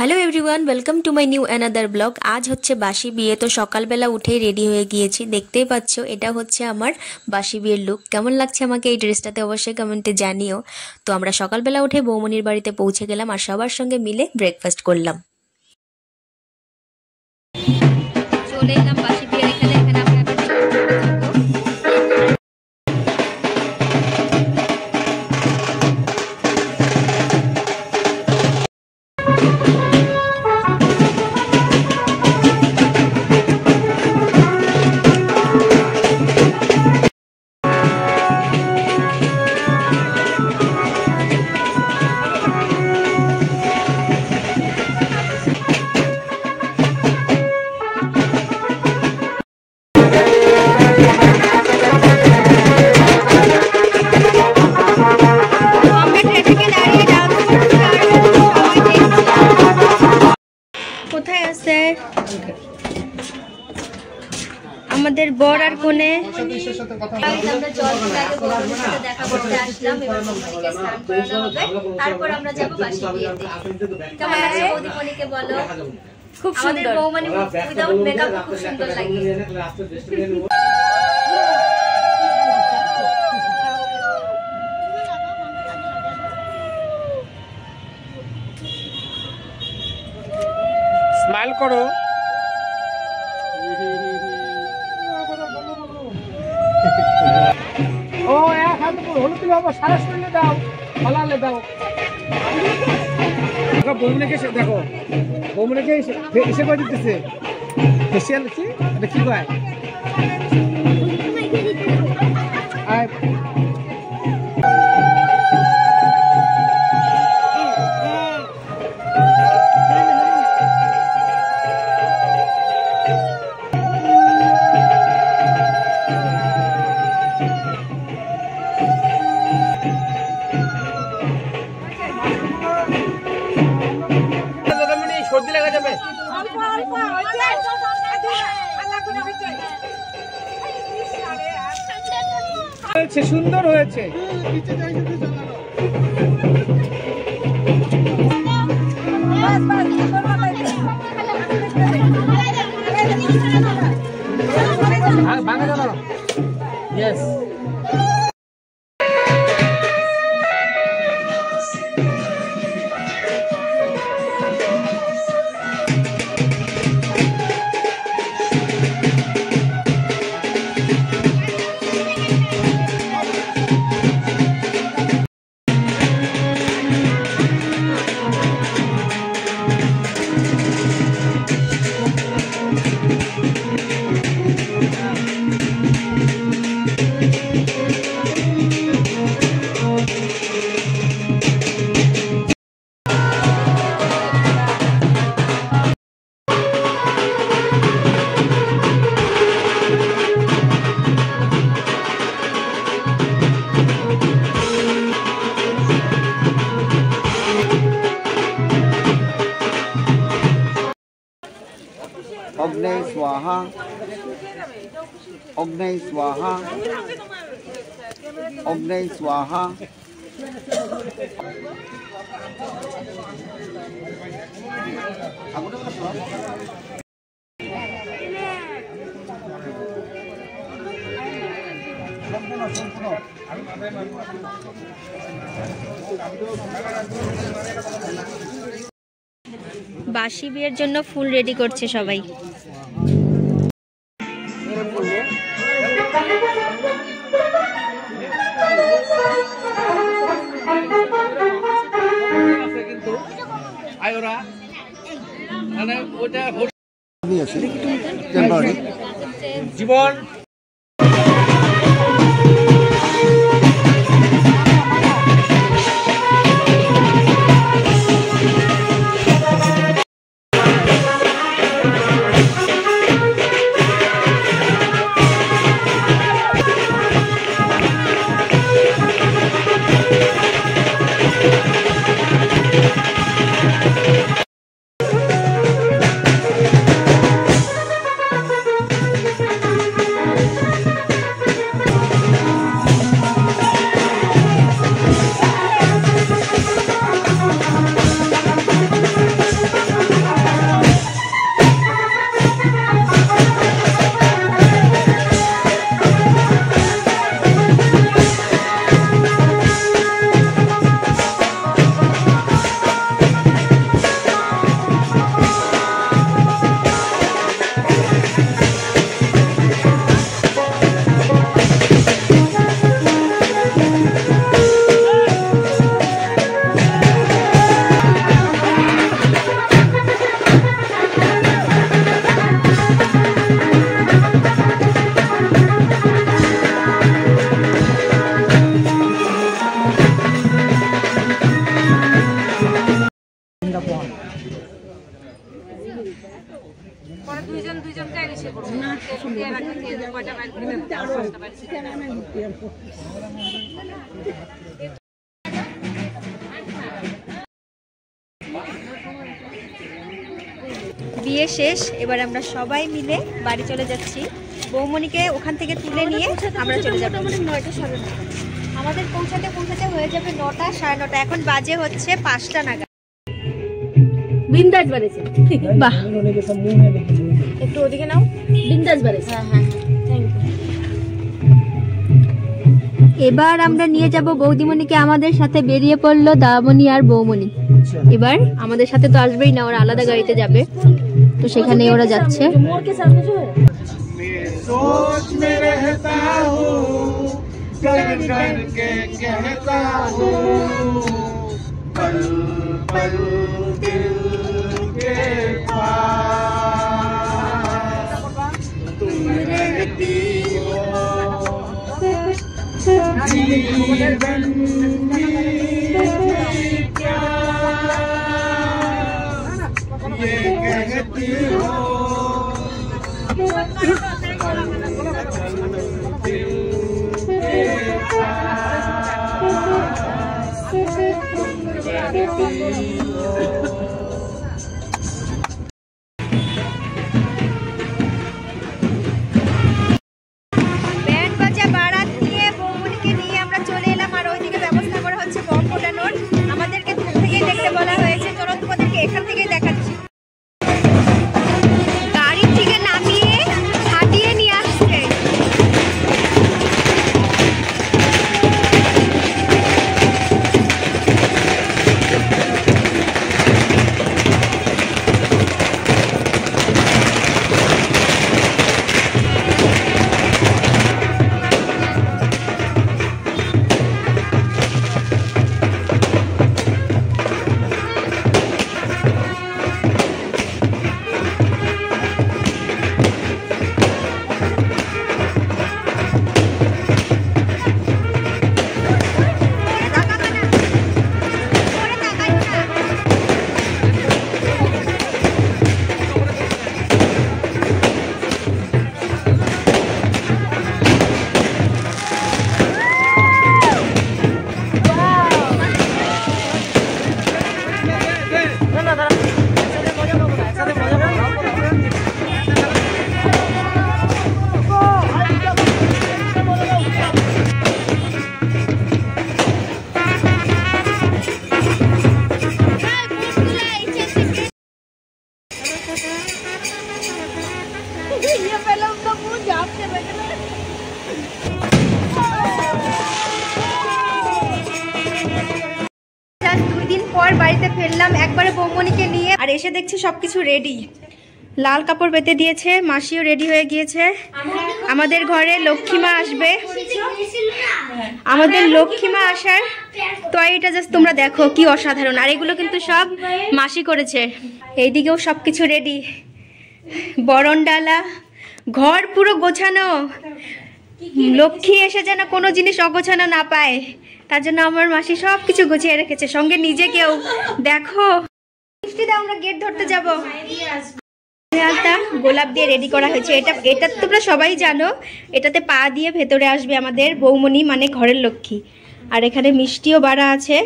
Hello everyone, welcome to my new another blog. आज होच्छे बासी बिये। तो सकाल बेला उठेई रेडी हो गिएछि। देखतेई पाচ্ছো এটা হচ্ছে আমার বাসি বিয়ের লুক। কেমন লাগছে আমাকে এই ড্রেসটাতে অবশ্যই কমেন্টে জানিও। তো আমরা সকালবেলা উঠে বৌমনির বাড়িতে পৌঁছে গেলাম আর সবার সঙ্গে মিলে ব্রেকফাস্ট করলাম। চলে এলাম বাসি বিয়ের এখানে। এখানে আমরা আমাদের বর আর কোণে আমরা জল লাগে বৌদির সাথে দেখা করতে আসলাম। এবার বৌদিকে স্নান করানো হবে, তারপর আমরা যাব বাসি বিয়েতে। কেমন আছে বৌদি মনিকে বলো? খুব সুন্দর। আমাদের বৌমনি উইদাউট মেকআপ খুব সুন্দর লাগে। স্মাইল করো। ও এক হাত হলুদ বাবা সারা শরীরে দাও, ফলালে দাও। বৌমনিকে দেখো, বৌমনিকে এসে করে দিতেছে ফেসিয়াল। এটা কি কয়? সর্দি লাগা যাবে। সুন্দর হয়েছে। ভাঙা যাবে না। ইয়েস। अग्नि स्वाहा, अग्नि स्वाहा, अग्नि स्वाहा। বাসি বিয়ের জন্য ফুল রেডি করছে সবাই। জীবন পরে দুইজন জায়গায় সে করবো না কয়টা বাইর করে দেবো বিয়ে শেষ, এবার আমরা সবাই মিলে বাড়ি চলে যাচ্ছি। বৌমণিকে ওখান থেকে তুলে নিয়ে আমরা চলে যাবো। 9টা 9:30 আমাদের পৌঁছাতে হয়ে যাবে 9টা 9:30। এখন বাজে হচ্ছে 5টা নাগাদ। বিন্দাস বাড়েছে। বাহ, একটু ওদিকে নাও। বিন্দাস বাড়েছে। হ্যাঁ থ্যাংক ইউ। এবার আমরা নিয়ে যাব বৌদিমণিকে। আমাদের সাথে বেরিয়ে পড়লো দামনি আর বৌমণি। এবার আমাদের সাথে তো আসবেই না, ওরা আলাদা গাড়িতে যাবে, তো সেখানে ওরা যাচ্ছে। सोच में रहता हूँ, कर कर के कहता हूँ, पल पल दिल के पास तुम रहती हो, जीवन में क्या ये कहती हो। ব্যান্ড বাজা বারাত নিয়ে বৌমণিকে নিয়ে আমরা চলে এলাম, আর ওইদিকে ব্যবস্থা করা হচ্ছে বম ফোটানোর। আমাদেরকে দূর থেকেই দেখতে বলা হয়েছে, চলো তোমাদেরকে এখান থেকেই দেখাচ্ছি। গাড়ি থেকে নামিয়ে হাঁটিয়ে নিয়ে আসছে। বাড়িতে ফেললাম একবারে বৌমণিকে নিয়ে, আর এসে দেখছি সবকিছু রেডি। লাল কাপড় পেতে দিয়েছে, মাসিও রেডি হয়ে গিয়েছে। আমাদের ঘরে লক্ষ্মীমা আসবে, আমাদের লক্ষ্মীমা আসার তৈরিটা জাস্ট তোমরা দেখো কি অসাধারণ। আর এগুলো কিন্তু সব মাসি করেছে। এইদিকেও সবকিছু রেডি, বরণ ডালা, ঘর পুরো গোছানো। লক্ষ্মী এসে যেন কোনো জিনিস অগোছানো না পায়, তার জন্য আমার মাসি সবকিছু গুছিয়ে রেখেছে, সঙ্গে নিজেকেও। দেখো মিষ্টি দাও, আমরা গেট ধরতে যাব। গোলাপ দিয়ে রেডি করা হয়েছে। এটা তোমরা সবাই জানো, এটাতে পা দিয়ে ভেতরে আসবে আমাদের বৌমণি, মানে ঘরের লক্ষ্মী। আর এখানে মিষ্টিও বাড়া আছে,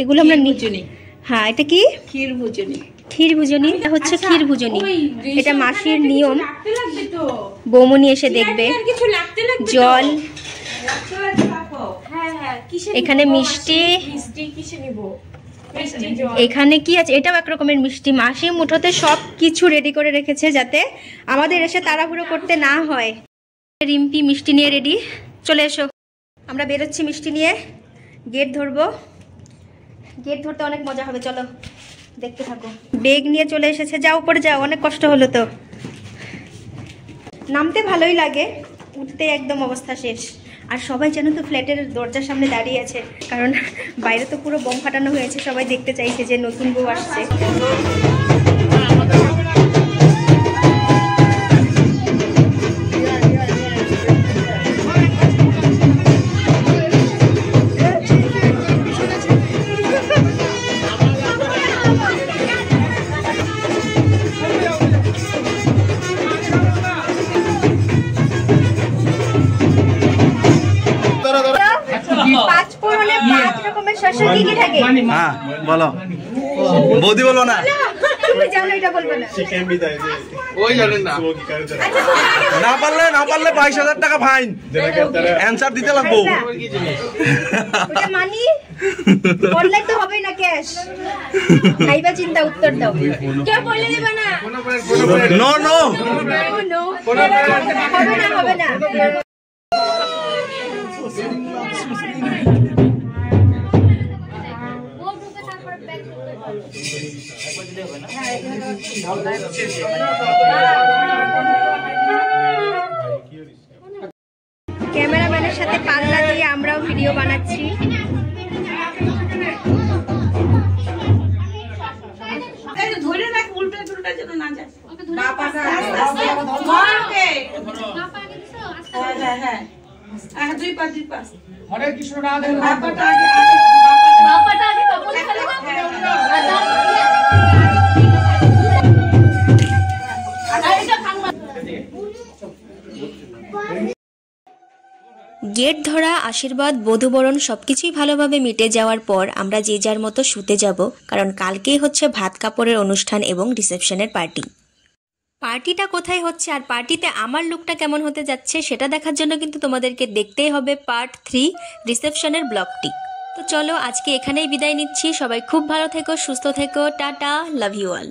এগুলো আমরা নিচুনি। হ্যাঁ, এটা কি ক্ষীর ভুজনি। ক্ষীর ভুজনি হচ্ছে ক্ষীর ভুজনি, এটা মাসির নিয়ম। বৌমণি এসে দেখবে। জল, এখানে মিষ্টি, এখানে কি আছে, এটাও এক রকমের মিষ্টি। মাসি মুঠোতে সব কিছু রেডি করে রেখেছে যাতে আমাদের এসে তাড়াহুড়ো করতে না হয়। রিম্পি মিষ্টি নিয়ে রেডি, চলে এসো। আমরা বেরোচ্ছি মিষ্টি নিয়ে, গেট ধরবো। গেট ধরতে অনেক মজা হবে, চলো দেখতে থাকো। বেগ নিয়ে চলে এসেছে, যাও উপরে যাও, অনেক কষ্ট হলো তো। নামতে ভালোই লাগে, উঠতে একদম অবস্থা শেষ। আর সবাই যেন তো ফ্ল্যাটের দরজার সামনে দাঁড়িয়ে আছে, কারণ বাইরে তো পুরো বোম ফাটানো হয়েছে। সবাই দেখতে চাইছে যে নতুন বউ আসছে। পাশে কি কি থাকে? হ্যাঁ বলো, বৌদি বলবো না, তুমি জানো এটা বলবে না। না পারলে 22,000 টাকা ফাইন, অ্যান্সার দিতে লাগবো। ওটা মানি অনলাইন তো হবে না, ক্যাশ খাইবা, চিন্তা উত্তর দাও। কেউ বলে দিবা না, নো নো, হবে না। ক্যামেরাম্যানের সাথে পাল্লা দিয়ে আমরাও ভিডিও বানাচ্ছি। ধরে রাখ, উল্টো উল্টো যেন না যায়। হ্যাঁ, দুই পাশ। হরে কৃষ্ণ রাধে রাধে। বাপাটা আগে কাপড় ফেলে গেট ধরা, আশীর্বাদ, বধূবরণ সবকিছুই ভালোভাবে মিটে যাওয়ার পর আমরা যে যার মতো শুতে যাব, কারণ কালকেই হচ্ছে ভাত কাপড়ের অনুষ্ঠান এবং রিসেপশনের পার্টি। পার্টিটা কোথায় হচ্ছে আর পার্টিতে আমার লুকটা কেমন হতে যাচ্ছে সেটা দেখার জন্য কিন্তু তোমাদেরকে দেখতেই হবে পার্ট 3 রিসেপশনের ব্লগটি। তো চলো আজকে এখানেই বিদায় নিচ্ছি। সবাই খুব ভালো থেকো, সুস্থ থেকো, টাটা, লাভ ইউ অল।